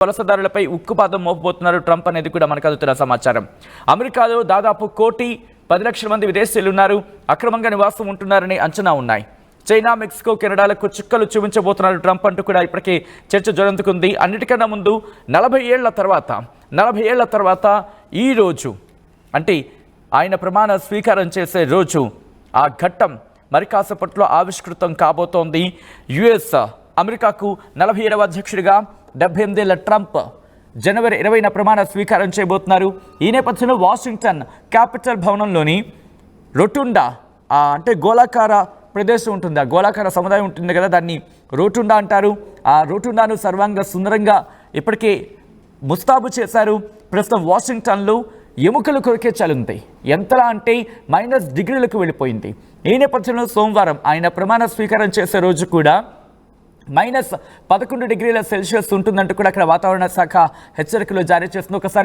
వలసదారులపై ఉక్కుపాదం మోపబోతున్నారు ట్రంప్ అనేది కూడా మనకు అందుతున్న సమాచారం. అమెరికాలో దాదాపు 1,10,00,000 మంది విదేశీయులు ఉన్నారు, అక్రమంగా నివాసం ఉంటున్నారని అంచనా ఉన్నాయి. చైనా, మెక్సికో, కెనడాలకు చుక్కలు చూపించబోతున్నారు ట్రంప్ అంటూ కూడా ఇప్పటికే చర్చ జరుగుతుంది. అన్నిటికన్నా ముందు 40 ఏళ్ల తర్వాత ఈ రోజు అంటే ఆయన ప్రమాణ స్వీకారం చేసే రోజు ఆ ఘట్టం మరి కాసేపట్లో ఆవిష్కృతం కాబోతోంది. యుఎస్ అమెరికాకు 47వ అధ్యక్షుడిగా 78 ఏళ్ల ట్రంప్ జనవరి 20న ప్రమాణ స్వీకారం చేయబోతున్నారు. ఈ నేపథ్యంలో వాషింగ్టన్ క్యాపిటల్ భవనంలోని రొటుండా అంటే గోళాకార ప్రదేశం ఉంటుంది, ఆ గోళాకార సముదాయం ఉంటుంది కదా, దాన్ని రోటుండా అంటారు. ఆ రోటుండాను సర్వాంగ సుందరంగా ఇప్పటికే ముస్తాబు చేశారు. ప్రస్తుతం వాషింగ్టన్లో ఎముకలు కొరికే చలుంది. ఎంతలా అంటే -డిగ్రీలకు వెళ్ళిపోయింది. ఈ నేపథ్యంలో సోమవారం ఆయన ప్రమాణ స్వీకారం చేసే రోజు కూడా -11 డిగ్రీల సెల్సియస్ ఉంటుందంటూ కూడా అక్కడ వాతావరణ శాఖ హెచ్చరికలు జారీ చేస్తుంది. ఒకసారి